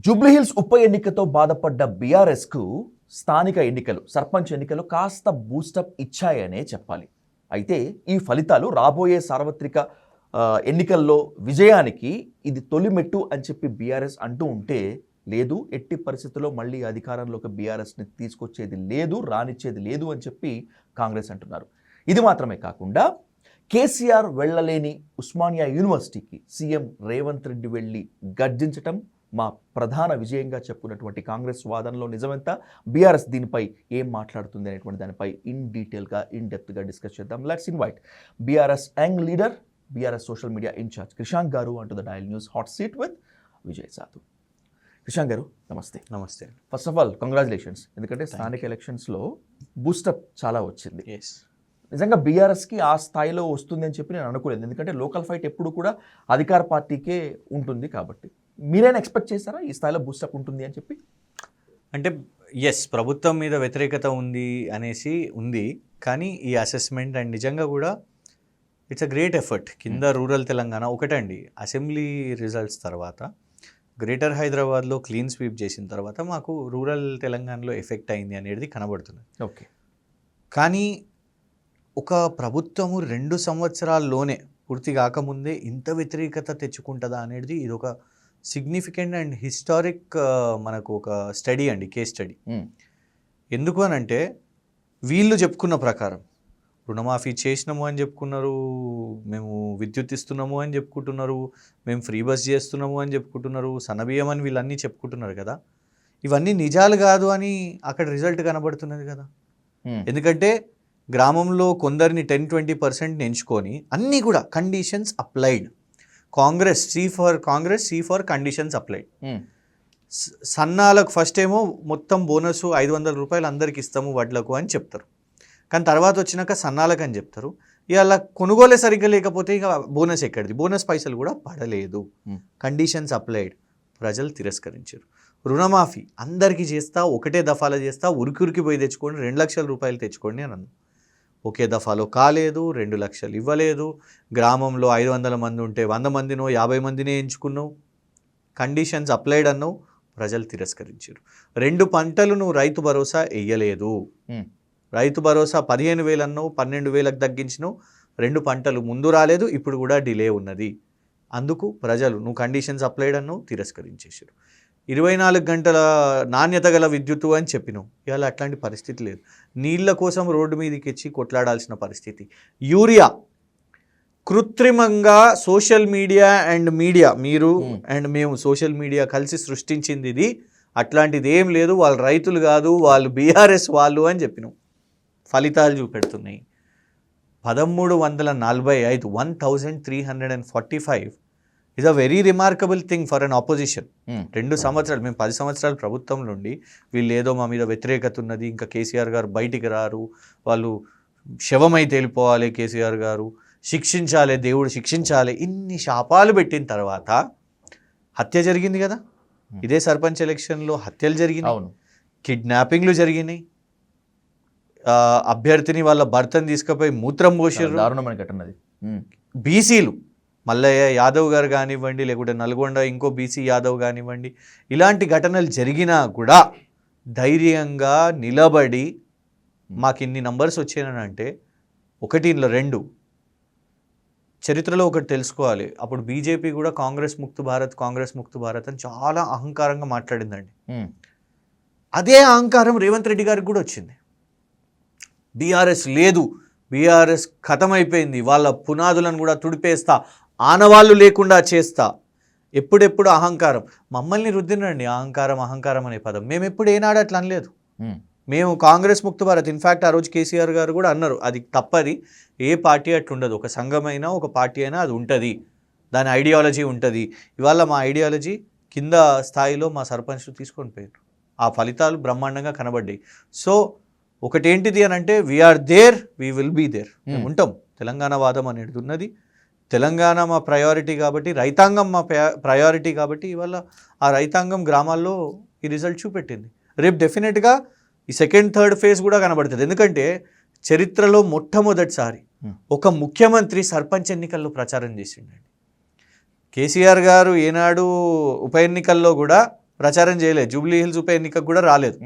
జూబ్లీహిల్స్ ఉప ఎన్నికతో బాధపడ్డ బీఆర్ఎస్కు స్థానిక ఎన్నికలు సర్పంచ్ ఎన్నికలు కాస్త బూస్టప్ ఇచ్చాయనే చెప్పాలి. అయితే ఈ ఫలితాలు రాబోయే సార్వత్రిక ఎన్నికల్లో విజయానికి ఇది తొలిమెట్టు అని చెప్పి బీఆర్ఎస్ అంటూ ఉంటే, లేదు ఎట్టి పరిస్థితుల్లో మళ్ళీ అధికారంలోకి బీఆర్ఎస్ని తీసుకొచ్చేది లేదు, రానిచ్చేది లేదు అని చెప్పి కాంగ్రెస్ అంటున్నారు. ఇది మాత్రమే కాకుండా కేసీఆర్ వెళ్ళలేని ఉస్మానియా యూనివర్సిటీకి సీఎం రేవంత్ రెడ్డి వెళ్ళి గర్జించటం మా ప్రధాన విజయంగా చెప్పుకున్నటువంటి కాంగ్రెస్ వాదనలో నిజమెంత, బీఆర్ఎస్ దీనిపై ఏం మాట్లాడుతుంది అనేటువంటి దానిపై ఇన్ డెప్త్గా డిస్కస్ చేద్దాం. Let's invite BRS young leader, BRS social media incharge Krishank garu onto the Dial News hot seat with Vijay Sadhu. Krishank గారు నమస్తే. నమస్తే. ఫస్ట్ ఆఫ్ ఆల్ కంగ్రాచులేషన్స్, ఎందుకంటే స్థానిక ఎలక్షన్స్లో బూస్టప్ చాలా వచ్చింది. నిజంగా బీఆర్ఎస్కి ఆ స్థాయిలో వస్తుంది అని చెప్పి నేను అనుకోలేదు, ఎందుకంటే లోకల్ ఫైట్ ఎప్పుడు కూడా అధికార పార్టీకే ఉంటుంది కాబట్టి. మీరైనా ఎక్స్పెక్ట్ చేశారా ఈ స్థాయిలో బూస్టప్ ఉంటుంది అని చెప్పి? అంటే ప్రభుత్వం మీద వ్యతిరేకత ఉంది అనేసి ఉంది, కానీ ఈ అసెస్మెంట్ అండ్ నిజంగా కూడా ఇట్స్ అ గ్రేట్ ఎఫర్ట్. కింద రూరల్ తెలంగాణ ఒకటండి, అసెంబ్లీ రిజల్ట్స్ తర్వాత గ్రేటర్ హైదరాబాద్లో క్లీన్ స్వీప్ చేసిన తర్వాత మాకు రూరల్ తెలంగాణలో ఎఫెక్ట్ అయింది అనేది కనబడుతుంది. ఓకే, కానీ ఒక ప్రభుత్వము 2 సంవత్సరాల్లోనే పూర్తి కాకముందే ఇంత వ్యతిరేకత తెచ్చుకుంటుందా అనేది ఇది ఒక సిగ్నిఫికెంట్ అండ్ హిస్టారిక్ మనకు ఒక స్టడీ అండి, కేస్ స్టడీ. ఎందుకు అని అంటే వీళ్ళు చెప్పుకున్న ప్రకారం రుణమాఫీ చేసినాము అని చెప్పుకున్నారు, మేము విద్యుత్ ఇస్తున్నాము అని చెప్పుకుంటున్నారు, మేము ఫ్రీ బస్ చేస్తున్నాము అని చెప్పుకుంటున్నారు, సన్నబియ్యం అని వీళ్ళన్నీ చెప్పుకుంటున్నారు కదా. ఇవన్నీ నిజాలు కాదు అని అక్కడ రిజల్ట్ కనబడుతున్నది కదా. ఎందుకంటే గ్రామంలో కొందరిని 10-20% ఎంచుకొని అన్నీ కూడా conditions applied. Congress C for conditions applied. సన్నాలకు ఫస్ట్ ఏమో మొత్తం బోనస్ 500 రూపాయలు అందరికి ఇస్తాము వడ్లకు అని చెప్తారు, కానీ తర్వాత వచ్చినాక సన్నాలకు అని చెప్తారు. ఇవాళ కొనుగోలే సరిగ్గా లేకపోతే ఇక బోనస్ ఎక్కడిది, బోనస్ పైసలు కూడా పడలేదు. కండిషన్స్ అప్లైడ్, ప్రజలు తిరస్కరించారు. రుణమాఫీ అందరికీ చేస్తా, ఒకటే దఫాలో చేస్తా, ఉరికి పోయి తెచ్చుకోండి, 2 లక్షల రూపాయలు తెచ్చుకోండి అని అన్నాను. ఒకే దఫాలో కాలేదు, 2 లక్షలు ఇవ్వలేదు. గ్రామంలో 500 మంది ఉంటే 100 మందినో 50 మందినే ఎంచుకున్నావు. కండిషన్స్ అప్లైడ్ అన్నావు, ప్రజలు తిరస్కరించారు. 2 పంటలు నువ్వు రైతు భరోసా వేయలేదు. రైతు భరోసా 15,000 అన్నావు, 12,000కు తగ్గించినావు. 2 పంటలు ముందు రాలేదు, ఇప్పుడు కూడా డిలే ఉన్నది. అందుకు ప్రజలు నువ్వు కండిషన్స్ అప్లైడ్ అన్నావు, తిరస్కరించేసారు. 24 గంటల నాణ్యత గల విద్యుత్తు అని చెప్పినావు, ఇవాళ అట్లాంటి పరిస్థితి లేదు. నీళ్ల కోసం రోడ్డు మీదకి ఇచ్చి కొట్లాడాల్సిన పరిస్థితి. యూరియా కృత్రిమంగా సోషల్ మీడియా మీరు అండ్ మేము సోషల్ మీడియా కలిసి సృష్టించింది ఇది, అట్లాంటిది ఏం లేదు, వాళ్ళు రైతులు కాదు, వాళ్ళు బీఆర్ఎస్ వాళ్ళు అని చెప్పినావు. ఫలితాలు చూపెడుతున్నాయి. 1345 1345 is a very remarkable thing for an opposition. 2 సంవత్సరాలు, మేము 10 సంవత్సరాలు ప్రభుత్వం నుండి వీళ్ళు ఏదో మా మీద వ్యతిరేకత ఉన్నది, ఇంకా కేసీఆర్ గారు బయటికి రారు, వాళ్ళు శవమై తేలిపోవాలి, కేసీఆర్ గారు శిక్షించాలి, దేవుడు శిక్షించాలి, ఇన్ని శాపాలు పెట్టిన తర్వాత హత్య జరిగింది కదా. ఇదే సర్పంచ్ ఎలక్షన్లో హత్యలు జరిగినాయి, కిడ్నాపింగ్లు జరిగినాయి, అభ్యర్థిని వాళ్ళ భర్తను తీసుకుపోయి మూత్రం పోసారు. దారుణమైన ఘటన అది. బీసీలు మల్లయ్య యాదవ్ గారు కానివ్వండి, లేకుంటే నల్గొండ ఇంకో బీసీ యాదవ్ కానివ్వండి, ఇలాంటి ఘటనలు జరిగినా కూడా ధైర్యంగా నిలబడి మాకు ఇన్ని నంబర్స్ వచ్చాయనంటే 1-2 చరిత్రలో ఒకటి తెలుసుకోవాలి. అప్పుడు బీజేపీ కూడా కాంగ్రెస్ ముక్త్ భారత్ అని చాలా అహంకారంగా మాట్లాడిందండి. అదే అహంకారం రేవంత్ రెడ్డి గారికి కూడా వచ్చింది. బీఆర్ఎస్ లేదు, బీఆర్ఎస్ ఖతమైపోయింది, వాళ్ళ పునాదులను కూడా తుడిపేస్తా, ఆనవాళ్ళు లేకుండా చేస్తా, ఎప్పుడెప్పుడు అహంకారం మమ్మల్ని రుద్దినండి. అహంకారం అనే పదం మేము ఎప్పుడు ఏనాడు అట్లా అనలేదు. మేము కాంగ్రెస్ ముక్త భారత్, ఇన్ఫ్యాక్ట్ ఆ రోజు కేసీఆర్ గారు కూడా అన్నారు, అది తప్పది, ఏ పార్టీ అట్లుండదు, ఒక సంఘమైనా ఒక పార్టీ అయినా అది ఉంటుంది, దాని ఐడియాలజీ ఉంటుంది. ఇవాళ మా ఐడియాలజీ కింద స్థాయిలో మా సర్పంచ్లు తీసుకొని పోయారు, ఆ ఫలితాలు బ్రహ్మాండంగా కనబడ్డాయి. సో ఒకటేంటిది అని అంటే we're there, we will be there, మేము ఉంటాం. తెలంగాణ వాదం అనేది ఉన్నది, తెలంగాణ మా ప్రయారిటీ కాబట్టి, రైతాంగం మా ప్రయారిటీ కాబట్టి ఇవాళ ఆ రైతాంగం గ్రామాల్లో ఈ రిజల్ట్ చూపెట్టింది. రేపు డెఫినెట్గా ఈ 2nd, 3rd ఫేజ్ కూడా కనబడుతుంది. ఎందుకంటే చరిత్రలో మొట్టమొదటిసారి ఒక ముఖ్యమంత్రి సర్పంచ్ ఎన్నికల్లో ప్రచారం చేసిండండి. కేసీఆర్ గారు ఏనాడు ఉప ఎన్నికల్లో కూడా ప్రచారం చేయలేదు. జూబ్లీ హిల్స్ ఉప ఎన్నికకు కూడా రాలేదు.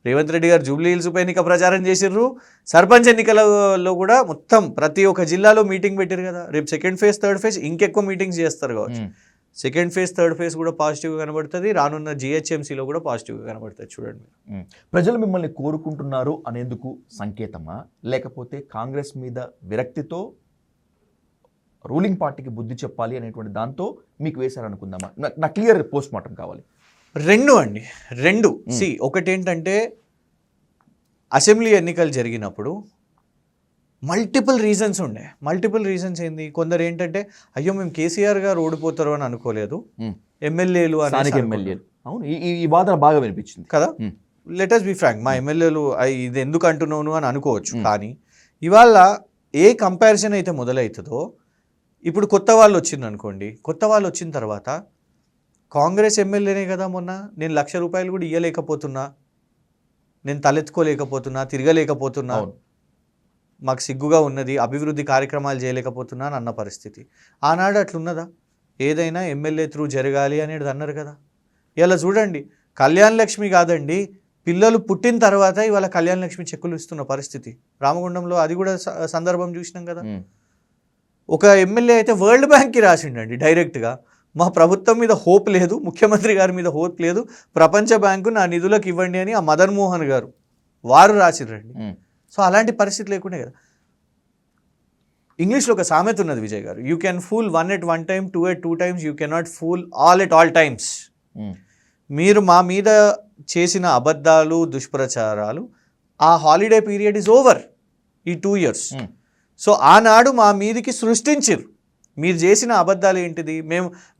రేవంత్ రెడ్డి గారు జూబ్లీ హిల్స్ ఉప ఎన్నిక ప్రచారం చేసిర్రు. సర్పంచ్ ఎన్నికలలో కూడా మొత్తం ప్రతి ఒక్క జిల్లాలో మీటింగ్ పెట్టారు కదా. రేపు సెకండ్ ఫేజ్ థర్డ్ ఫేజ్ ఇంకెక్కువ మీటింగ్స్ చేస్తారు కావచ్చు. సెకండ్ ఫేజ్ థర్డ్ ఫేజ్ కూడా పాజిటివ్గా కనబడుతుంది. రానున్న జిహెచ్ఎంసీలో కూడా పాజిటివ్గా కనబడుతుంది. చూడండి, ప్రజలు మిమ్మల్ని కోరుకుంటున్నారు అనేందుకు సంకేతమా, లేకపోతే కాంగ్రెస్ మీద విరక్తితో రూలింగ్ పార్టీకి బుద్ధి చెప్పాలి అనేటువంటి దాంతో మీకు వేశారనుకుందామా? నాకు క్లియర్ పోస్ట్ మార్టం కావాలి. రెండు అండి, రెండు. ఒకటి ఏంటంటే అసెంబ్లీ ఎన్నికలు జరిగినప్పుడు మల్టిపుల్ రీజన్స్ ఉండే. మల్టిపుల్ రీజన్స్ ఏంది, కొందరు ఏంటంటే అయ్యో మేము కేసీఆర్ గారు ఓడిపోతారు అని అనుకోలేదు, ఎమ్మెల్యేలు ఎమ్మెల్యేలు. అవును, ఈ వాదన బాగా వినిపించింది కదా. లెట్ us బి ఫ్రాంక్, మా ఎమ్మెల్యేలు ఇది ఎందుకు అంటున్నాను అని అనుకోవచ్చు. కానీ ఇవాళ ఏ కంపారిజన్ అయితే మొదలవుతుందో, ఇప్పుడు కొత్త వాళ్ళు వచ్చింది అనుకోండి, కొత్త వాళ్ళు వచ్చిన తర్వాత కాంగ్రెస్ ఎమ్మెల్యేనే కదా మొన్న, నేను ₹1,00,000 కూడా ఇవ్వలేకపోతున్నా, నేను తలెత్తుకోలేకపోతున్నా, తిరగలేకపోతున్నా, మాకు సిగ్గుగా ఉన్నది, అభివృద్ధి కార్యక్రమాలు చేయలేకపోతున్నా అని అన్న పరిస్థితి. ఆనాడు అట్లున్నదా? ఏదైనా ఎమ్మెల్యే త్రూ జరగాలి అనేది అన్నారు కదా. ఇలా చూడండి, కళ్యాణ లక్ష్మి కాదండి, పిల్లలు పుట్టిన తర్వాత ఇవాళ కళ్యాణ లక్ష్మి చెక్కులు ఇస్తున్న పరిస్థితి. రామగుండంలో అది కూడా సందర్భం చూసినాం కదా. ఒక ఎమ్మెల్యే అయితే వరల్డ్ బ్యాంక్కి రాసిండండి డైరెక్ట్గా, మా ప్రభుత్వం మీద హోప్ లేదు, ముఖ్యమంత్రి గారి మీద హోప్ లేదు, ప్రపంచ బ్యాంకు నా నిధులకు ఇవ్వండి అని ఆ మదన్ మోహన్ గారు వారు రాసిరండి. సో అలాంటి పరిస్థితి లేకుండే కదా. ఇంగ్లీష్లో ఒక సామెత ఉన్నది Vijay garu, you can fool one at one time, two at two times, you cannot fool all at all times. మీరు మా మీద చేసిన అబద్ధాలు, దుష్ప్రచారాలు, ఆ హాలిడే పీరియడ్ ఈజ్ ఓవర్, ఈ 2 years. సో ఆనాడు మా మీదికి సృష్టించారు. మీరు చేసిన అబద్ధాలు ఏంటిది,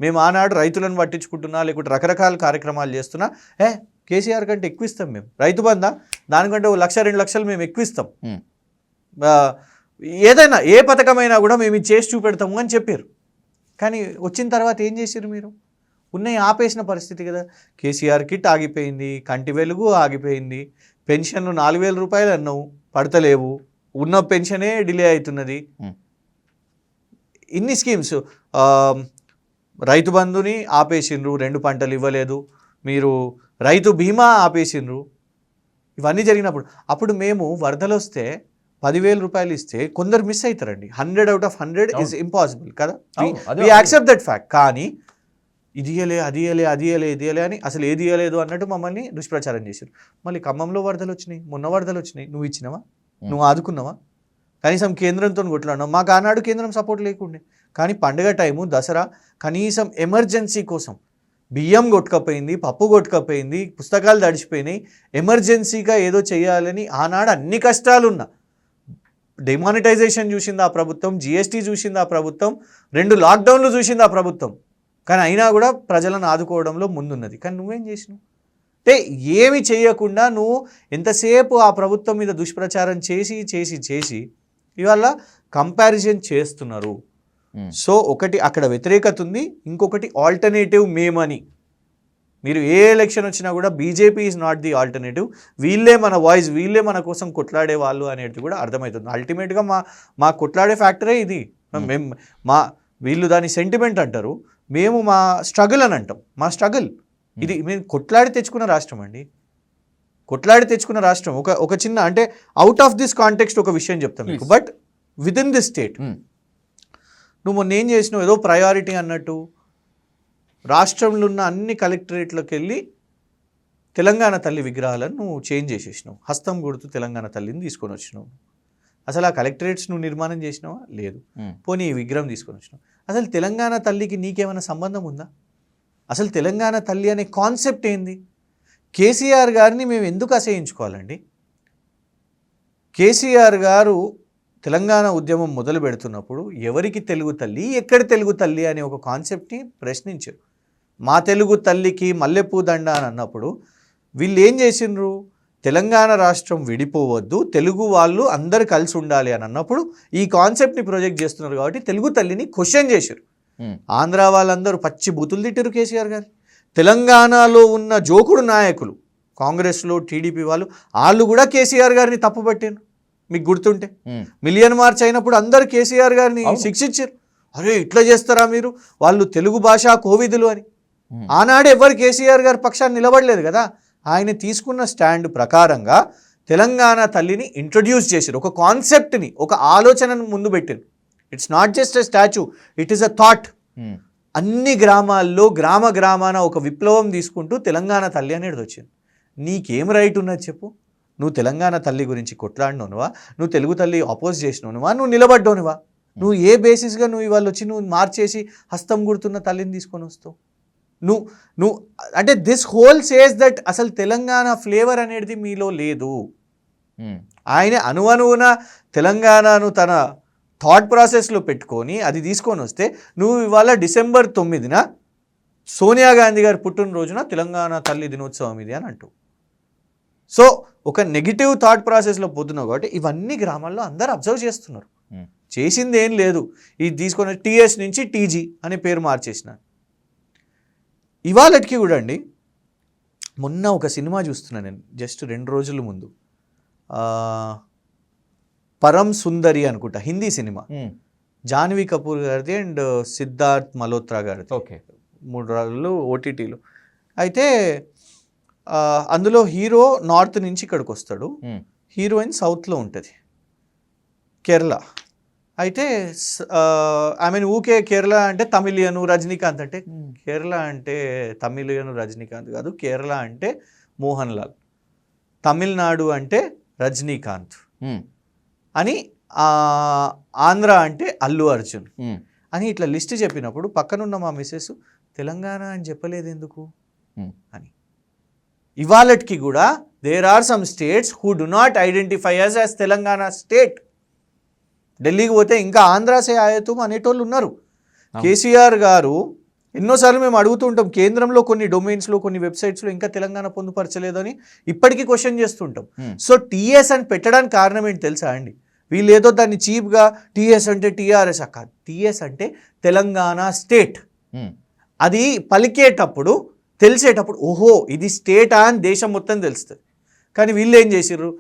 మేము ఆనాడు రైతులను పట్టించుకుంటున్నా, లేకుంటే రకరకాల కార్యక్రమాలు చేస్తున్నా, కేసీఆర్ కంటే ఎక్కువ ఇస్తాం మేము, రైతు బంధా దానికంటే 1,00,000-2 లక్షలు మేము ఎక్కువ ఇస్తాం, ఏదైనా ఏ పథకమైనా కూడా మేము ఇది చేసి చూపెడతాము అని చెప్పారు. కానీ వచ్చిన తర్వాత ఏం చేశారు మీరు? ఉన్నాయి ఆపేసిన పరిస్థితి కదా. కేసీఆర్ కిట్ ఆగిపోయింది, కంటి వెలుగు ఆగిపోయింది, పెన్షన్లు ₹4,000 అన్నావు, పడతలేవు, ఉన్న పెన్షనే డిలే అవుతున్నది. ఇన్ని స్కీమ్స్, రైతు బంధుని ఆపేసిండ్రు, 2 పంటలు ఇవ్వలేదు, మీరు రైతు బీమా ఆపేసిండ్రు. ఇవన్నీ జరిగినప్పుడు అప్పుడు మేము వరదలు వస్తే ₹10,000 ఇస్తే కొందరు మిస్ అవుతారండి. 100 out of 100 ఈజ్ ఇంపాసిబుల్ కదా. We accept that fact. కానీ ఇది ఇయ్యలే, అది ఇయ్యలే, అది ఇయ్యలే, ఇది ఇయ్యలే అని అసలు ఏది ఇయ్యలేదు అన్నట్టు మమ్మల్ని దుష్ప్రచారం చేశారు. మళ్ళీ ఖమ్మంలో వరదలు వచ్చినాయి, మొన్న వరదలు వచ్చినాయి, నువ్వు ఇచ్చినావా? నువ్వు ఆదుకున్నావా? కనీసం కేంద్రంతో కొట్లాడినావు. మాకు ఆనాడు కేంద్రం సపోర్ట్ లేకుండే, కానీ పండుగ టైము, దసరా, కనీసం ఎమర్జెన్సీ కోసం బియ్యం కొట్టుకపోయింది, పప్పు కొట్టుకపోయింది, పుస్తకాలు తడిచిపోయినాయి, ఎమర్జెన్సీగా ఏదో చేయాలని ఆనాడు అన్ని కష్టాలున్నా, డిమానిటైజేషన్ చూసింది ఆ ప్రభుత్వం, జిఎస్టీ చూసింది ఆ ప్రభుత్వం, 2 లాక్డౌన్లు చూసింది ఆ ప్రభుత్వం, కానీ అయినా కూడా ప్రజలను ఆదుకోవడంలో ముందున్నది. కానీ నువ్వేం చేసినావు అంటే ఏమి చేయకుండా నువ్వు ఎంతసేపు ఆ ప్రభుత్వం మీద దుష్ప్రచారం చేసి చేసి చేసి ఇవాళ కంపారిజన్ చేస్తున్నారు. సో ఒకటి అక్కడ వ్యతిరేకత ఉంది, ఇంకొకటి ఆల్టర్నేటివ్ మేమని. మీరు ఏ ఎలక్షన్ వచ్చినా కూడా BJP is not the alternative, వీళ్ళే మన వాయిస్, వీళ్ళే మన కోసం కొట్లాడే వాళ్ళు అనేది కూడా అర్థమవుతుంది. అల్టిమేట్గా మా కొట్లాడే ఫ్యాక్టరే ఇది. వీళ్ళు దాని సెంటిమెంట్ అంటారు, మేము మా స్ట్రగుల్ అని అంటాం. మా స్ట్రగుల్ ఇది, మేము కొట్లాడి తెచ్చుకున్న రాష్ట్రం అండి, కొట్లాడి తెచ్చుకున్న రాష్ట్రం. ఒక చిన్న అంటే అవుట్ ఆఫ్ దిస్ కాంటెక్స్ట్ ఒక విషయం చెప్తాను మీకు, but with in this state నువ్వు మొన్న ఏం చేసినావు, ఏదో ప్రయారిటీ అన్నట్టు రాష్ట్రంలో ఉన్న అన్ని కలెక్టరేట్లకు వెళ్ళి తెలంగాణ తల్లి విగ్రహాలను నువ్వు చేంజ్ చేసేసినావు, హస్తం గుర్తు తెలంగాణ తల్లిని తీసుకొని వచ్చినావు. అసలు ఆ కలెక్టరేట్స్ నువ్వు నిర్మాణం చేసినావా? లేదు. పోనీ ఈ విగ్రహం తీసుకొని వచ్చినావు. అసలు తెలంగాణ తల్లికి నీకేమైనా సంబంధం ఉందా? అసలు తెలంగాణ తల్లి అనే కాన్సెప్ట్ ఏంది? కేసీఆర్ గారిని మేము ఎందుకు అసహించుకోవాలండి? కేసీఆర్ గారు తెలంగాణ ఉద్యమం మొదలు పెడుతున్నప్పుడు ఎవరికి తెలుగు తల్లి, ఎక్కడ తెలుగు తల్లి అనే ఒక కాన్సెప్ట్ని ప్రశ్నించారు. మా తెలుగు తల్లికి మల్లెపూ దండ అని అన్నప్పుడు వీళ్ళు ఏం చేసిండ్రు, తెలంగాణ రాష్ట్రం విడిపోవద్దు, తెలుగు వాళ్ళు అందరు కలిసి ఉండాలి అని అన్నప్పుడు ఈ కాన్సెప్ట్ని ప్రొజెక్ట్ చేస్తున్నారు కాబట్టి తెలుగు తల్లిని క్వశ్చన్ చేశారు. ఆంధ్ర వాళ్ళందరూ పచ్చి బూతులు తిట్టారు కేసీఆర్ గారు. తెలంగాణలో ఉన్న జోకుడు నాయకులు కాంగ్రెస్లో టీడీపీ వాళ్ళు కూడా కేసీఆర్ గారిని తప్పుపట్టారు. మీకు గుర్తుంటే మిలియన్ మార్చ్ అయినప్పుడు అందరు కేసీఆర్ గారిని శిక్షించారు. అరే ఇట్లా చేస్తారా మీరు, వాళ్ళు తెలుగు భాష కోవిదులు అని. ఆనాడు ఎవరు కేసీఆర్ గారి పక్షాన్ని నిలబడలేదు కదా. ఆయన తీసుకున్న స్టాండ్ ప్రకారంగా తెలంగాణ తల్లిని ఇంట్రడ్యూస్ చేశారు, ఒక కాన్సెప్ట్ని, ఒక ఆలోచనను ముందు పెట్టారు. It's not just a statue, it is a thought. అన్ని గ్రామాల్లో గ్రామాన ఒక విప్లవం తీసుకుంటూ తెలంగాణ తల్లి అనేది వచ్చింది. నీకేం రైట్ ఉన్నది చెప్పు? నువ్వు తెలంగాణ తల్లి గురించి కొట్లాడినోనువా? నువ్వు తెలుగు తల్లి అపోజ్ చేసినోనువా? నువ్వు నిలబడ్డోనువా? నువ్వు ఏ బేసిస్గా నువ్వు ఇవాళ వచ్చి నువ్వు మార్చేసి హస్తం గుర్తున్న తల్లిని తీసుకొని వస్తావు? నువ్వు అంటే దిస్ హోల్ సేస్ దట్ అసలు తెలంగాణ ఫ్లేవర్ అనేది మీలో లేదు. ఆయన అణువణువున తెలంగాణను తన థాట్ ప్రాసెస్లో పెట్టుకొని అది తీసుకొని వస్తే నువ్వు ఇవాళ December 9న సోనియా గాంధీ గారి పుట్టినరోజున తెలంగాణ తల్లి దినోత్సవం ఇది అని అంటూ, సో ఒక నెగిటివ్ థాట్ ప్రాసెస్లో పోతున్నావు కాబట్టి ఇవన్నీ గ్రామాల్లో అందరూ అబ్జర్వ్ చేస్తున్నారు. చేసింది ఏం లేదు, ఇది తీసుకొని TS నుంచి TG అనే పేరు మార్చేసిన. ఇవాళకి కూడా అండి, మొన్న ఒక సినిమా చూస్తున్నాను నేను జస్ట్ 2 రోజుల ముందు, పరమ్ సుందరి అనుకుంటా, హిందీ సినిమా, జాన్వీ కపూర్ గారిది అండ్ సిద్ధార్థ్ మల్హోత్రా గారిది. ఓకే, 3 రోజులు OTTలో. అయితే అందులో హీరో నార్త్ నుంచి ఇక్కడికి వస్తాడు, హీరోయిన్ సౌత్లో ఉంటుంది, కేరళ. అయితే ఊకే కేరళ అంటే తమిళియను రజనీకాంత్ అంటే, కేరళ అంటే తమిళియను రజనీకాంత్ కాదు, కేరళ అంటే మోహన్ లాల్, తమిళనాడు అంటే రజనీకాంత్ అని, ఆంధ్ర అంటే అల్లు అర్జున్ అని ఇట్లా లిస్ట్ చెప్పినప్పుడు పక్కనున్న మా మిస్సెస్ తెలంగాణ అని చెప్పలేదు ఎందుకు అని. ఇవాళకి కూడా there are some states who do not identify as Telangana state. ఢిల్లీకి పోతే ఇంకా ఆంధ్రాసే ఆయతం అనేటోళ్ళు ఉన్నారు. కేసీఆర్ గారు ఎన్నోసార్లు మేము అడుగుతూ ఉంటాం, కేంద్రంలో కొన్ని డొమైన్స్లో కొన్ని వెబ్సైట్స్లో ఇంకా తెలంగాణ పొందుపరచలేదని ఇప్పటికీ క్వశ్చన్ చేస్తుంటాం. సో TS అని పెట్టడానికి కారణం ఏంటి తెలుసా అండి? వీళ్ళు ఏదో దాన్ని చీప్గా TS అంటే TRS అక్క, TS అంటే తెలంగాణ స్టేట్. అది పలికేటప్పుడు తెలిసేటప్పుడు ఓహో ఇది స్టేటా అని దేశం మొత్తం తెలుస్తుంది. కానీ వీళ్ళు ఏం చేసిర్రు,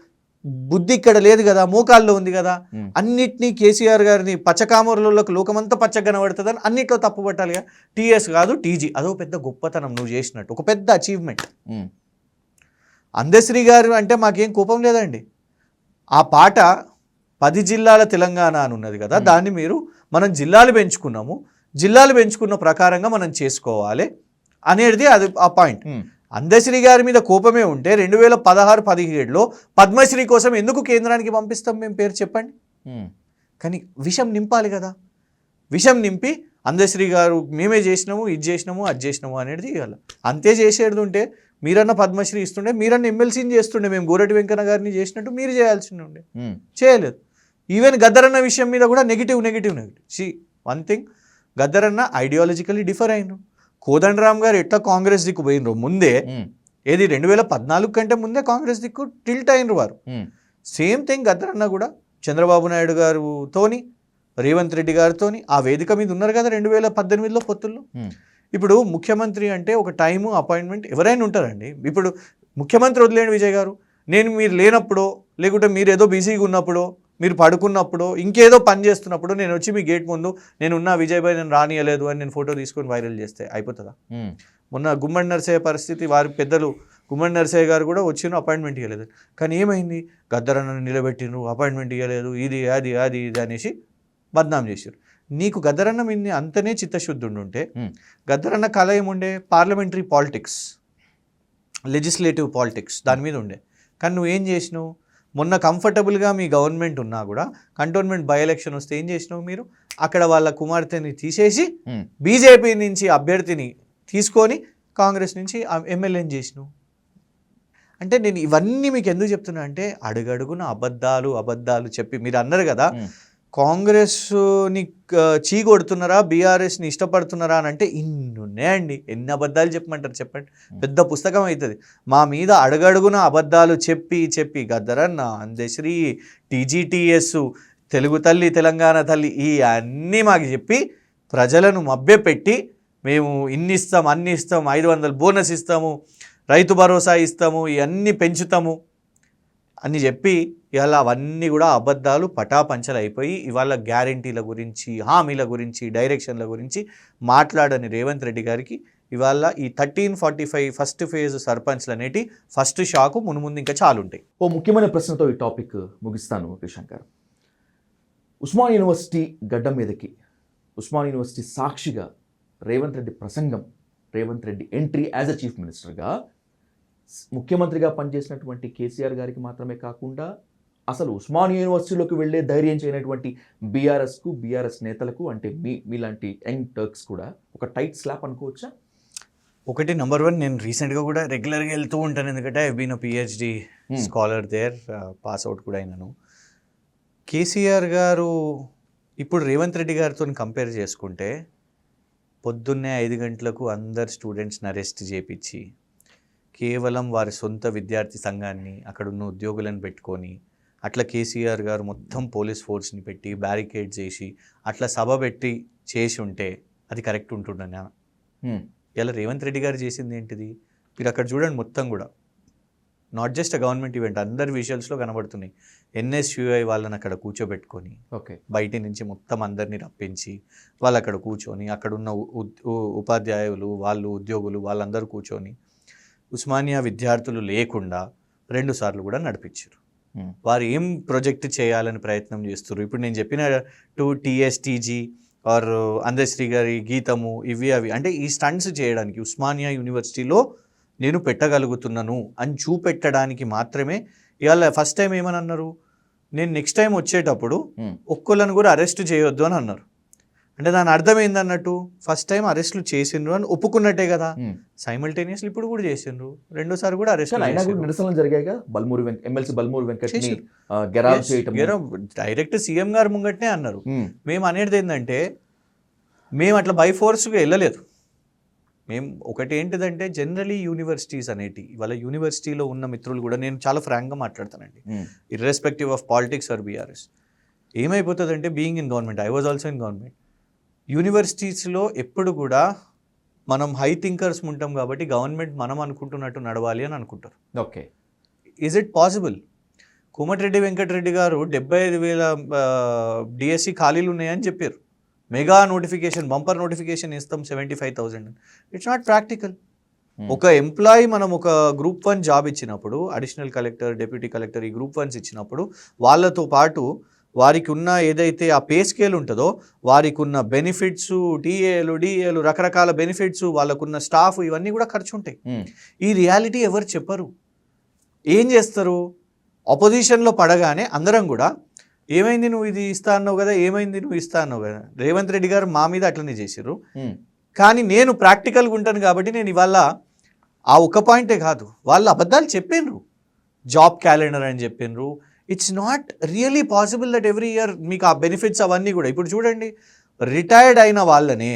బుద్ధి ఇక్కడ లేదు కదా, మోకాల్లో ఉంది కదా, అన్నిటినీ కేసీఆర్ గారిని పచ్చకామరులకు లోకమంతా పచ్చగా కనబడుతుందని అన్నిట్లో తప్పు పట్టాలిగా. TS కాదు TG, అదో పెద్ద గొప్పతనం నువ్వు చేసినట్టు, ఒక పెద్ద అచీవ్మెంట్. అందశ్రీ గారు అంటే మాకేం కోపం లేదండి. ఆ పాట 10 జిల్లాల తెలంగాణ అని ఉన్నది కదా, దాన్ని మనం జిల్లాలు పెంచుకున్నాము, జిల్లాలు పెంచుకున్న ప్రకారంగా మనం చేసుకోవాలి అనేది అది ఆ పాయింట్. అందశ్రీ గారి మీద కోపమే ఉంటే 2016-17లో పద్మశ్రీ కోసం ఎందుకు కేంద్రానికి పంపిస్తాం మేము పేరు చెప్పండి? కానీ విషం నింపాలి కదా, విషం నింపి అందశ్రీ గారు మేమే చేసినాము, ఇది చేసినాము, అది చేసినాము అనేది ఇవ్వాలి. అంతే చేసేది ఉంటే మీరన్న పద్మశ్రీ ఇస్తుండే, మీరన్న ఎమ్మెల్సీని చేస్తుండే, మేము గోరటి వెంకన్న గారిని చేసినట్టు మీరు చేయాల్సి ఉండే, చేయలేదు. ఈవెన్ గద్దరన్న విషయం మీద కూడా నెగిటివ్. వన్ థింగ్, గద్దరన్న ఐడియాలజికల్లీ డిఫర్ అయిన, కోదండరామ్ గారు ఎట్లా కాంగ్రెస్ దిక్కు పోయినరు ముందే, ఏది 2014 కంటే ముందే కాంగ్రెస్ దిక్కు టిల్ట్ అయినరు వారు. సేమ్ థింగ్ గద్దరన్న కూడా చంద్రబాబు నాయుడు గారితోని, రేవంత్ రెడ్డి గారితోని ఆ వేదిక మీద ఉన్నారు కదా 2018లో పొత్తుల్లో. ఇప్పుడు ముఖ్యమంత్రి అంటే ఒక టైము, అపాయింట్మెంట్ ఎవరైనా ఉంటారండి. ఇప్పుడు ముఖ్యమంత్రి వదిలేండి విజయ్ గారు, మీరు లేనప్పుడో, లేకుంటే మీరు ఏదో బిజీగా ఉన్నప్పుడో, మీరు పడుకున్నప్పుడు, ఇంకేదో పని చేస్తున్నప్పుడు నేను వచ్చి మీ గేట్ ముందు నేనున్నా విజయ్ భాయ్ నేను రానియలేదు అని నేను ఫోటో తీసుకొని వైరల్ చేస్తే అయిపోతుందా? మొన్న గుమ్మడి నరసయ్య పరిస్థితి, వారి పెద్దలు గుమ్మడి నరసయ్య గారు కూడా వచ్చిన అపాయింట్మెంట్ ఇవ్వలేదు. కానీ ఏమైంది, గద్దరన్నను నిలబెట్టిను, అపాయింట్మెంట్ ఇవ్వలేదు, ఇది అది అది ఇది అనేసి బద్నాం చేశారు. నీకు గద్దరన్న మీద అంతనే చిత్తశుద్ధి ఉంటే, గద్దరన్న కళ ఏముండే, పార్లమెంటరీ పాలిటిక్స్, లెజిస్లేటివ్ పాలిటిక్స్ దాని మీద ఉండే. కానీ నువ్వేం చేసినావు, మొన్న కంఫర్టబుల్గా మీ గవర్నమెంట్ ఉన్నా కూడా కంటోన్మెంట్ బై ఎలక్షన్ వస్తే ఏం చేసినావు, మీరు అక్కడ వాళ్ళ కుమార్తెని తీసేసి బీజేపీ నుంచి అభ్యర్థిని తీసుకొని కాంగ్రెస్ నుంచి ఎమ్మెల్యేని చేసినావు. అంటే నేను ఇవన్నీ మీకు ఎందుకు చెప్తున్నా అంటే, అడుగడుగున అబద్ధాలు చెప్పి మీరు అన్నారు కదా కాంగ్రెస్ని చీకొడుతున్నారా, బీఆర్ఎస్ని ఇష్టపడుతున్నారా అని అంటే ఇన్ని ఉన్నాయండి. ఎన్ని అబద్ధాలు చెప్పమంటారు చెప్పండి, పెద్ద పుస్తకం అవుతుంది. మా మీద అడుగడుగున అబద్ధాలు చెప్పి గద్దరన్న, అందశ్రీ, TGTS, తెలుగు తల్లి, తెలంగాణ తల్లి, ఈ అన్నీ మాకు చెప్పి ప్రజలను మభ్యపెట్టి మేము ఇన్ని ఇస్తాం, అన్ని ఇస్తాం, 500 బోనస్ ఇస్తాము, రైతు భరోసా ఇస్తాము, ఇవన్నీ పెంచుతాము అని చెప్పి ఇవాళ అవన్నీ కూడా అబద్ధాలు పటాపంచలు అయిపోయి ఇవాళ గ్యారంటీల గురించి, హామీల గురించి, డైరెక్షన్ల గురించి మాట్లాడని రేవంత్ రెడ్డి గారికి ఇవాళ ఈ 1345 ఫస్ట్ ఫేజ్ సర్పంచ్లు అనేటి ఫస్ట్ షాకు మునుముందు ఇంకా చాలా ఉంటాయి. ఓ ముఖ్యమైన ప్రశ్నతో ఈ టాపిక్ ముగిస్తాను క్రిషాంక్ గారు. ఉస్మాన్ యూనివర్సిటీ గడ్డ మీదకి, ఉస్మాన్ యూనివర్సిటీ సాక్షిగా రేవంత్ రెడ్డి ప్రసంగం, Revanth Reddy entry as a chief మినిస్టర్గా ముఖ్యమంత్రిగా పనిచేసినటువంటి కేసీఆర్ గారికి మాత్రమే కాకుండా అసలు ఉస్మాన్ యూనివర్సిటీలోకి వెళ్ళే ధైర్యం చేయనటువంటి బీఆర్ఎస్కు, బీఆర్ఎస్ నేతలకు, అంటే మీలాంటి యంగ్ టర్క్స్ కూడా ఒక టైట్ స్లాప్ అనుకోవచ్చా? ఒకటి నెంబర్ 1, నేను రీసెంట్గా కూడా రెగ్యులర్గా వెళ్తూ ఉంటాను, ఎందుకంటే I been PhD scholar there, pass out కూడా అయినాను. కేసీఆర్ గారు ఇప్పుడు రేవంత్ రెడ్డి గారితో కంపేర్ చేసుకుంటే పొద్దున్నే 5 గంటలకు అందరు స్టూడెంట్స్ని అరెస్ట్ చేపించి కేవలం వారి సొంత విద్యార్థి సంఘాన్ని, అక్కడున్న ఉద్యోగులను పెట్టుకొని అట్లా కేసీఆర్ గారు మొత్తం పోలీస్ ఫోర్స్ని పెట్టి బ్యారికేడ్ చేసి అట్లా సభ పెట్టి చేసి ఉంటే అది కరెక్ట్ ఉంటుండనా? ఇలా రేవంత్ రెడ్డి గారు చేసింది ఏంటిది? మీరు అక్కడ చూడండి, మొత్తం కూడా not just a government event, అందరి విజువల్స్లో కనబడుతున్నాయి. ఎన్ఎస్యుఐ వాళ్ళని అక్కడ కూర్చోబెట్టుకొని బయట నుంచి మొత్తం అందరినీ రప్పించి వాళ్ళు అక్కడ కూర్చొని, అక్కడున్న ఉపాధ్యాయులు, వాళ్ళు ఉద్యోగులు, వాళ్ళందరూ కూర్చొని ఉస్మానియా విద్యార్థులు లేకుండా 2 సార్లు కూడా నడిపించారు. వారు ఏం ప్రాజెక్ట్ చేయాలని ప్రయత్నం చేస్తారు? ఇప్పుడు నేను చెప్పిన TSTG ఆర్ అందశ్రీ గారి గీతము, ఇవి అవి, అంటే ఈ స్టంట్స్ చేయడానికి ఉస్మానియా యూనివర్సిటీలో నేను పెట్టగలుగుతున్నాను అని చూపెట్టడానికి మాత్రమే. ఇవాళ ఫస్ట్ టైం ఏమని అన్నారు, నేను నెక్స్ట్ టైం వచ్చేటప్పుడు ఒక్కళ్ళని కూడా అరెస్ట్ చేయొద్దు అని అన్నారు. అంటే దాని అర్థం ఏందన్నట్టు, ఫస్ట్ టైం అరెస్టులు చేసిండ్రు అని ఒప్పుకున్నట్టే కదా. సైమల్టేనియస్లీ ఇప్పుడు కూడా చేసిండ్రు, 2సారి కూడా అరెస్ట్. నిరసనలు జరిగాయి, ఎమ్మెల్సీ బల్మూరి వెంకట్ని డైరెక్ట్ సీఎం గారు ముంగట్నే అన్నారు. మేము అనేది ఏంటంటే, మేము అట్లా బై ఫోర్స్గా వెళ్ళలేదు. మేము ఒకటి ఏంటిదంటే, జనరలీ యూనివర్సిటీస్ అనేటి, ఇవాళ యూనివర్సిటీలో ఉన్న మిత్రులు కూడా, నేను చాలా ఫ్రాంక్గా మాట్లాడతానండి, irrespective of politics or BRS, ఏమైపోతుందంటే, being in government, I was also in government, యూనివర్సిటీస్లో ఎప్పుడు కూడా మనం హై థింకర్స్ ఉంటాం కాబట్టి గవర్నమెంట్ మనం అనుకుంటున్నట్టు నడవాలి అని అనుకుంటారు. Okay, is it possible? Komatireddy Venkat Reddy garu 75,000 DSC ఖాళీలు ఉన్నాయని చెప్పారు. మెగా నోటిఫికేషన్, బంపర్ నోటిఫికేషన్ ఇస్తాం 75,000. It's not practical. ఒక ఎంప్లాయీ మనం ఒక గ్రూప్ 1 జాబ్ ఇచ్చినప్పుడు, అడిషనల్ కలెక్టర్, డిప్యూటీ కలెక్టర్, ఈ గ్రూప్ 1s ఇచ్చినప్పుడు వాళ్ళతో పాటు వారికి ఉన్న ఏదైతే ఆ పే స్కేల్ ఉంటుందో, వారికి ఉన్న బెనిఫిట్స్, డిఏలు, రకరకాల బెనిఫిట్స్, వాళ్ళకున్న స్టాఫ్, ఇవన్నీ కూడా ఖర్చు ఉంటాయి. ఈ రియాలిటీ ఎవరు చెప్పరు. ఏం చేస్తారు? ఆపోజిషన్లో పడగానే అందరం కూడా, ఏమైంది నువ్వు ఇది ఇస్తా అన్నావు కదా, ఏమైంది నువ్వు ఇస్తా అన్నావు కదా. రేవంత్ రెడ్డి గారు మా మీద అట్లనే చేశారు. కానీ నేను ప్రాక్టికల్గా ఉంటాను కాబట్టి నేను ఇవాళ ఆ ఒక్క పాయింటే కాదు, వాళ్ళు అబద్ధాలు చెప్పినరు. జాబ్ క్యాలెండర్ అని చెప్పినరు. It's not really possible that every year మీకు ఆ బెనిఫిట్స్ అవన్నీ కూడా. ఇప్పుడు చూడండి, రిటైర్డ్ అయిన వాళ్ళనే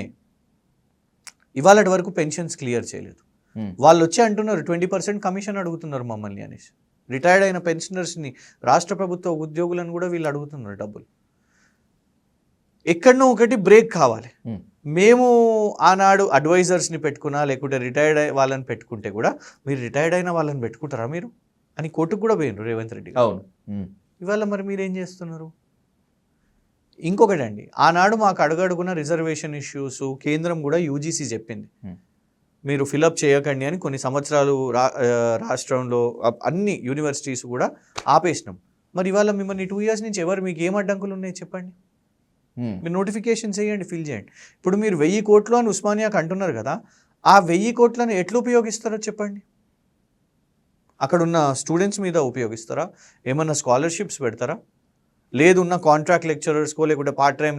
ఇవాళ వరకు పెన్షన్స్ క్లియర్ చేయలేదు. వాళ్ళు వచ్చి అంటున్నారు 20% కమిషన్ అడుగుతున్నారు మమ్మల్ని అనేసి. రిటైర్డ్ అయిన పెన్షనర్స్ని, రాష్ట్ర ప్రభుత్వ ఉద్యోగులను కూడా వీళ్ళు అడుగుతున్నారు డబ్బులు. ఎక్కడనో ఒకటి బ్రేక్ కావాలి. మేము ఆనాడు అడ్వైజర్స్ని పెట్టుకున్నా, లేకుంటే రిటైర్డ్ వాళ్ళని పెట్టుకుంటే కూడా, మీరు రిటైర్డ్ అయిన వాళ్ళని పెట్టుకుంటారా మీరు అని కోర్టుకు కూడా పోయినారు రేవంత్ రెడ్డి. అవును. ఇవాళ మరి మీరేం చేస్తున్నారు? ఇంకొకటి అండి, ఆనాడు మాకు అడుగడుగున రిజర్వేషన్ ఇష్యూస్ కేంద్రం కూడా యూజీసీ చెప్పింది, మీరు ఫిలప్ చేయకండి అని. కొన్ని సంవత్సరాలు రాష్ట్రంలో అన్ని యూనివర్సిటీస్ కూడా ఆపేసినాం. మరి ఇవాళ మిమ్మల్ని 2 years నుంచి ఎవరు, మీకు ఏం అడ్డంకులు ఉన్నాయి చెప్పండి? మీరు నోటిఫికేషన్ చేయండి, ఫిల్ చేయండి. ఇప్పుడు మీరు 1000 కోట్లు అని ఉస్మానియాకి అంటున్నారు కదా, ఆ 1000 కోట్లను ఎట్లా ఉపయోగిస్తారో చెప్పండి? అక్కడున్న స్టూడెంట్స్ మీద ఉపయోగిస్తారా? ఏమన్నా స్కాలర్షిప్స్ పెడతారా? లేదు ఉన్న కాంట్రాక్ట్ లెక్చరర్స్కో, లేకుంటే పార్ట్ టైం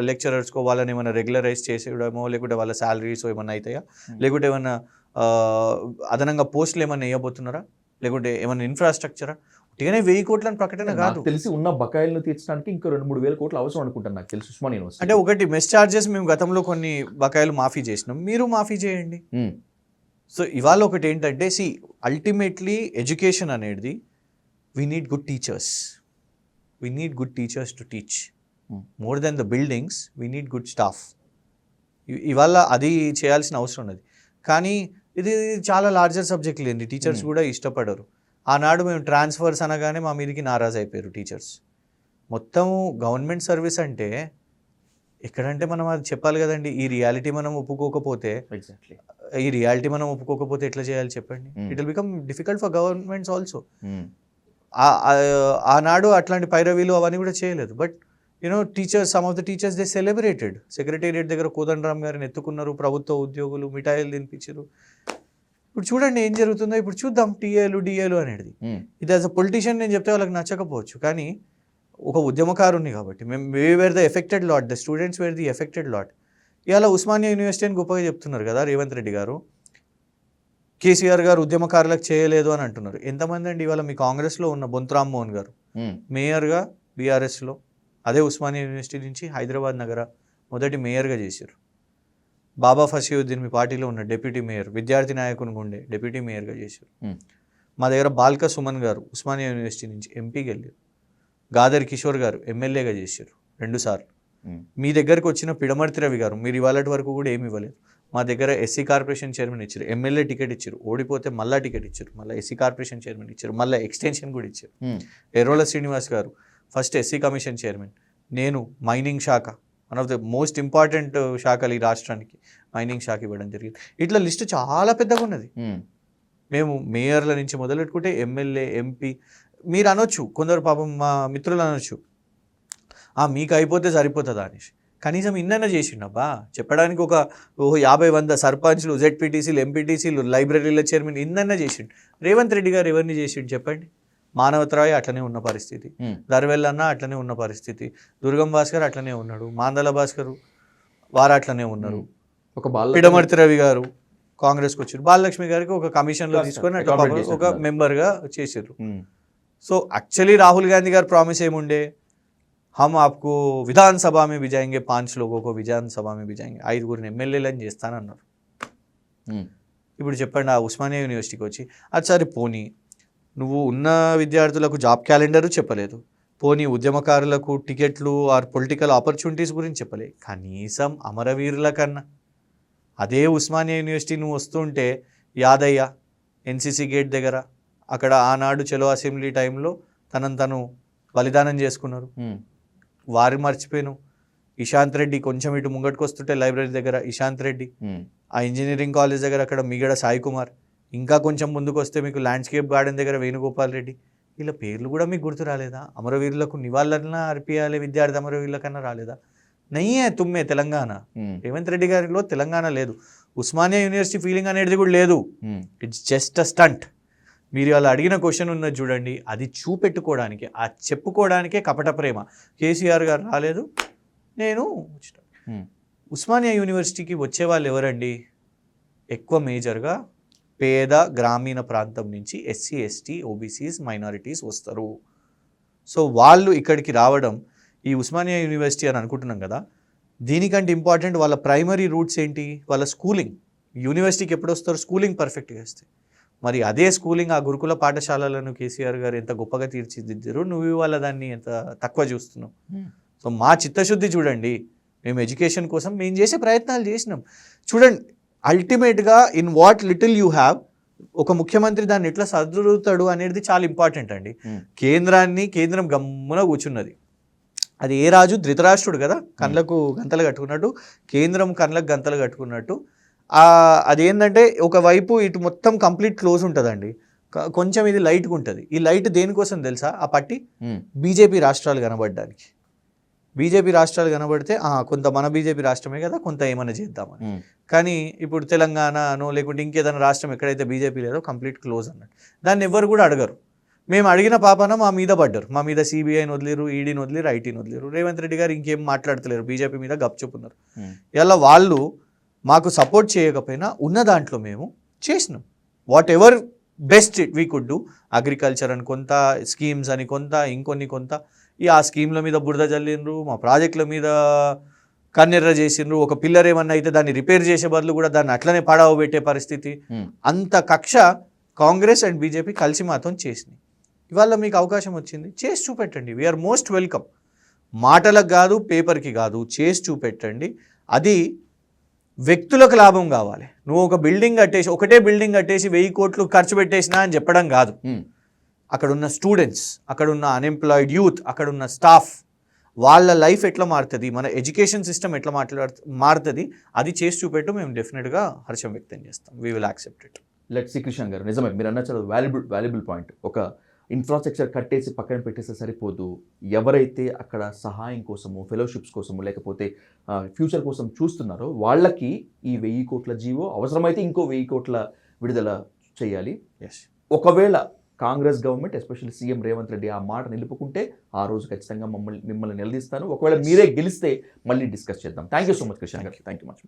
లెక్చరర్స్కో వాళ్ళని ఏమైనా రెగ్యులరైజ్ చేసేయడమో, లేకుంటే వాళ్ళ శాలరీస్ ఏమన్నా అవుతాయా? లేకుంటే ఏమన్నా అదనంగా పోస్టులు ఏమన్నా వేయబోతున్నారా? లేకుంటే ఏమన్నా ఇన్ఫ్రాస్ట్రక్చరా? ఉట్టిగానే 1000 కోట్లని ప్రకటన కాదు. తెలిసి ఉన్న బకాయిలను తీర్చడానికి ఇంకా 2-3 వేల కోట్లు అవసరం అనుకుంటాను నాకు తెలిసి ఉస్మానియా యూనివర్సిటీ. అంటే ఒకటి, మెస్ ఛార్జెస్ మేము గతంలో కొన్ని బకాయిలు మాఫీ చేసినాం, మీరు మాఫీ చేయండి. సో ఇవాళ ఒకటి ఏంటంటే, అల్టిమేట్లీ ఎడ్యుకేషన్ అనేది, we need good teachers. We need good teachers to teach. More than the buildings, we need good staff. ఇవాళ అది చేయాల్సిన అవసరం ఉన్నది. కానీ ఇది చాలా లార్జర్ సబ్జెక్ట్ లేండి, టీచర్స్ కూడా ఇష్టపడరు. ఆనాడు మేము ట్రాన్స్ఫర్స్ అనగానే మా మీదకి నారాజ్ అయిపోయారు టీచర్స్. మొత్తం గవర్నమెంట్ సర్వీస్ అంటే ఎక్కడంటే మనం అది చెప్పాలి కదండి. ఈ రియాలిటీ మనం ఒప్పుకోకపోతే ఎగ్జాక్ట్లీ. ఎట్లా చేయాలి చెప్పండి? It will become difficult for governments also. ఆనాడు అట్లాంటి పైరవీలు అవన్నీ కూడా చేయలేదు. But teachers, some of the teachers they celebrated. Secretariat దగ్గర కోదండరామ్ గారిని ఎత్తుకున్నారు, ప్రభుత్వ ఉద్యోగులు మిఠాయిలు తినిపించారు. ఇప్పుడు చూడండి ఏం జరుగుతుందో. ఇప్పుడు చూద్దాం టీఏలు డిఏలు అనేది. ఇది యాజ్ అ పొలిటీషియన్ నేను చెప్తే వాళ్ళకి నచ్చకపోవచ్చు, కానీ ఒక ఉద్యమకారుని కాబట్టి we were the affected lot, the students were the affected lot. ఇవాళ ఉస్మానియా యూనివర్సిటీ అని గొప్పగా చెప్తున్నారు కదా రేవంత్ రెడ్డి గారు. కేసీఆర్ గారు ఉద్యమకారులకు చేయలేదు అని అంటున్నారు. ఎంతమంది అండి ఇవాళ మీ కాంగ్రెస్లో ఉన్న బొంతు రామ్మోహన్ గారు మేయర్గా బీఆర్ఎస్లో, అదే ఉస్మానియా యూనివర్సిటీ నుంచి హైదరాబాద్ నగర మొదటి మేయర్గా చేశారు. బాబా ఫషీయుద్దీన్ మీ పార్టీలో ఉన్న డిప్యూటీ మేయర్, విద్యార్థి నాయకుని గుండే డిప్యూటీ మేయర్గా చేశారు. మా దగ్గర బాల్క సుమన్ గారు ఉస్మానియా యూనివర్సిటీ నుంచి ఎంపీకి వెళ్ళారు. గాదర్ కిషోర్ గారు ఎమ్మెల్యేగా చేశారు 2 సార్లు. మీ దగ్గరకు వచ్చిన పిడమర్తి రవి గారు మీరు ఇవాళ వరకు కూడా ఏమి ఇవ్వలేదు. మా దగ్గర ఎస్సీ కార్పొరేషన్ చైర్మన్ ఇచ్చారు, ఎమ్మెల్యే టికెట్ ఇచ్చారు, ఓడిపోతే మళ్ళా టికెట్ ఇచ్చారు, మళ్ళీ ఎస్సీ కార్పొరేషన్ చైర్మన్ ఇచ్చారు, మళ్ళీ ఎక్స్టెన్షన్ కూడా ఇచ్చారు. ఎర్రోల శ్రీనివాస్ గారు ఫస్ట్ ఎస్సీ కమిషన్ చైర్మన్, నేను మైనింగ్ శాఖ, one of the most important శాఖలు ఈ రాష్ట్రానికి మైనింగ్ శాఖ ఇవ్వడం జరిగింది. ఇట్లా లిస్టు చాలా పెద్దగా ఉన్నది. మేము మేయర్ల నుంచి మొదలెట్టుకుంటే ఎమ్మెల్యే, ఎంపీ. మీరు అనొచ్చు, కొందరు పాపం మా మిత్రులు అనొచ్చు, మీకు అయిపోతే సరిపోతుందా అనేసి. కనీసం ఇన్నైనా చేసిండబ్బా. చెప్పడానికి ఒక 50-100 సర్పంచ్లు, జెడ్పీటీసీలు, ఎంపీటీసీలు, లైబ్రరీల చైర్మన్ ఇన్నైనా చేసిండు. రేవంత్ రెడ్డి గారు ఎవరిని చేసిండు చెప్పండి? మానవతరాయ్ అట్లనే ఉన్న పరిస్థితి, దర్వెల్లన్న అట్లనే ఉన్న పరిస్థితి, దుర్గం భాస్కర్ అట్లనే ఉన్నాడు, మాందల భాస్కర్ వారు అట్లనే ఉన్నారు, పిడమర్తి రవి గారు కాంగ్రెస్కి వచ్చారు, బాలలక్ష్మి గారికి ఒక కమిషన్లో తీసుకొని ఒక మెంబర్గా చేశారు. సో యాక్చువల్లీ రాహుల్ గాంధీ గారు ప్రామిస్ ఏముండే, హమ్ ఆప్కు విధానసభ में भिजाएंगे 5 लोगों को విధానసభ में भिजाएंगे, 5 ఎమ్మెల్యేలని చేస్తానన్నారు. ఇప్పుడు చెప్పండి, ఆ ఉస్మానియా యూనివర్సిటీకి వచ్చి అది సరే పోనీ నువ్వు ఉన్న విద్యార్థులకు జాబ్ క్యాలెండరు చెప్పలేదు, పోనీ ఉద్యమకారులకు టికెట్లు ఆర్ పొలిటికల్ ఆపర్చునిటీస్ గురించి చెప్పలేదు. కనీసం అమరవీరుల కన్నా అదే ఉస్మానియా యూనివర్సిటీ నువ్వు వస్తుంటే యాదయ్య ఎన్సీసీ గేట్ దగ్గర అక్కడ ఆనాడు చలో అసెంబ్లీ టైంలో తను బలిదానం చేసుకున్నారు. వారు మర్చిపోయాను. ఇషాంత్ రెడ్డి కొంచెం ఇటు ముంగట్టుకు వస్తుంటే లైబ్రరీ దగ్గర ఇషాంత్ రెడ్డి, ఆ ఇంజనీరింగ్ కాలేజ్ దగ్గర అక్కడ మిగడ సాయి కుమార్, ఇంకా కొంచెం ముందుకు వస్తే మీకు ల్యాండ్స్కేప్ గార్డెన్ దగ్గర వేణుగోపాల్ రెడ్డి. వీళ్ళ పేర్లు కూడా మీకు గుర్తు రాలేదా? అమరవీరులకు నివాళులన్నా అర్పియాలి, విద్యార్థి అమరవీరులకన్నా రాలేదా? నయ్యే తుమ్మే తెలంగాణ. రేవంత్ రెడ్డి గారిలో తెలంగాణ లేదు, ఉస్మానియా యూనివర్సిటీ ఫీలింగ్ అనేది కూడా లేదు. It's just a stunt. మీరు అలా అడిగిన క్వశ్చన్ ఉన్నది చూడండి, అది చూపెట్టుకోవడానికి, ఆ చెప్పుకోవడానికే కపట ప్రేమ. కేసీఆర్ గారు రాలేదు, నేను ఉస్మానియా యూనివర్సిటీకి వచ్చే వాళ్ళు ఎవరండి? ఎక్కువ మేజర్గా పేద గ్రామీణ ప్రాంతం నుంచి ఎస్సీ, ఎస్టీ, ఓబీసీస్, మైనారిటీస్ వస్తారు. సో వాళ్ళు ఇక్కడికి రావడం, ఈ ఉస్మానియా యూనివర్సిటీ అని అనుకుంటున్నాం కదా, దీనికంటే ఇంపార్టెంట్ వాళ్ళ ప్రైమరీ రూట్స్ ఏంటి? వాళ్ళ స్కూలింగ్. యూనివర్సిటీకి ఎప్పుడు వస్తారు? స్కూలింగ్ పర్ఫెక్ట్గా వస్తే. మరి అదే స్కూలింగ్, ఆ గురుకుల పాఠశాలలను కేసీఆర్ గారు ఎంత గొప్పగా తీర్చిదిద్దారు, నువ్వు ఇవాళ దాన్ని ఎంత తక్కువ చూస్తున్నావు. సో మా చిత్తశుద్ధి చూడండి, మేము ఎడ్యుకేషన్ కోసం మేము చేసే ప్రయత్నాలు చేసినాం. చూడండి, అల్టిమేట్గా in what little you have, ఒక ముఖ్యమంత్రి దాన్ని ఎట్లా సదురుతాడు అనేది చాలా ఇంపార్టెంట్ అండి. కేంద్రం గమ్మున కూర్చున్నది. అది ఏ రాజు? ధృతరాష్ట్రుడు కదా, కళ్ళకు గంతలు కట్టుకున్నట్టు, కేంద్రం కళ్ళకు గంతలు కట్టుకున్నట్టు. అదేంటంటే ఒకవైపు ఇటు మొత్తం కంప్లీట్ క్లోజ్ ఉంటుందండి, కొంచెం ఇది లైట్గా ఉంటుంది. ఈ లైట్ దేనికోసం తెలుసా? ఆ పట్టి బీజేపీ రాష్ట్రాలు కనబడడానికి. బీజేపీ రాష్ట్రాలు కనబడితే కొంత మన బీజేపీ రాష్ట్రమే కదా, కొంత ఏమైనా చేద్దామని. కానీ ఇప్పుడు తెలంగాణనో లేకుంటే ఇంకేదైనా రాష్ట్రం ఎక్కడైతే బీజేపీ లేదో కంప్లీట్ క్లోజ్ అన్నట్టు. దాన్ని ఎవ్వరు కూడా అడగరు. మేము అడిగిన పాపన మా మీద పడ్డారు. మా మీద సిబిఐని వదిలేరు, ఈడీని వదిలేరు, ఐటీని వదిలేరు. రేవంత్ రెడ్డి గారు ఇంకేం మాట్లాడతలేరు, బీజేపీ మీద గప్చుకున్నారు. ఇలా వాళ్ళు మాకు సపోర్ట్ చేయకపోయినా ఉన్న దాంట్లో మేము చేసినాం what ever best we could do. Agriculture అని కొంత, స్కీమ్స్ అని కొంత, ఇంకొన్ని కొంత. ఆ స్కీమ్ల మీద బురద జల్లిండ్రు, మా ప్రాజెక్టుల మీద కన్నెర్ర చేసిండ్రు. ఒక పిల్లర్ ఏమన్నా అయితే దాన్ని రిపేర్ చేసే బదులు కూడా దాన్ని అట్లనే పడావ పెట్టే పరిస్థితి. అంత కక్ష కాంగ్రెస్ అండ్ బీజేపీ కలిసి మాత్రం చేసినాయి. ఇవాళ మీకు అవకాశం వచ్చింది, చేసి చూపెట్టండి. We're most welcome. మాటలకు కాదు, పేపర్కి కాదు, చేసి చూపెట్టండి. అది వ్యక్తులకు లాభం కావాలి. నువ్వు ఒక బిల్డింగ్ కట్టేసి, ఒకటే బిల్డింగ్ కట్టేసి 1000 కోట్లు ఖర్చు పెట్టేసినా అని చెప్పడం కాదు. అక్కడున్న స్టూడెంట్స్, అక్కడున్న అన్ఎంప్లాయిడ్ యూత్, అక్కడున్న స్టాఫ్, వాళ్ళ లైఫ్ ఎట్లా మారుతుంది, మన ఎడ్యుకేషన్ సిస్టమ్ ఎట్లా మారుతుంది, అది చేసి చూపెట్టు మేము డెఫినెట్గా హర్షం వ్యక్తం చేస్తాం. We will accept it. Let see Krishna గారు, నిజమే మీరు అన్న చాలా వాల్యుబుల్ పాయింట్. ఒక ఇన్ఫ్రాస్ట్రక్చర్ కట్టేసి పక్కన పెట్టేస్తే సరిపోదు. ఎవరైతే అక్కడ సహాయం కోసము, ఫెలోషిప్స్ కోసము, లేకపోతే ఫ్యూచర్ కోసం చూస్తున్నారో వాళ్ళకి ఈ 1000 కోట్ల జీవో, అవసరమైతే ఇంకో 1000 కోట్ల విడుదల చేయాలి. ఎస్. ఒకవేళ Congress government, especially CM Revanth Reddy ఆ మాట నిలుపుకుంటే ఆ రోజు ఖచ్చితంగా మిమ్మల్ని నిలదీస్తాను. ఒకవేళ మీరే గెలిస్తే మళ్ళీ డిస్కస్ చేద్దాం. Thank you so much Krishna garu. Thank you much.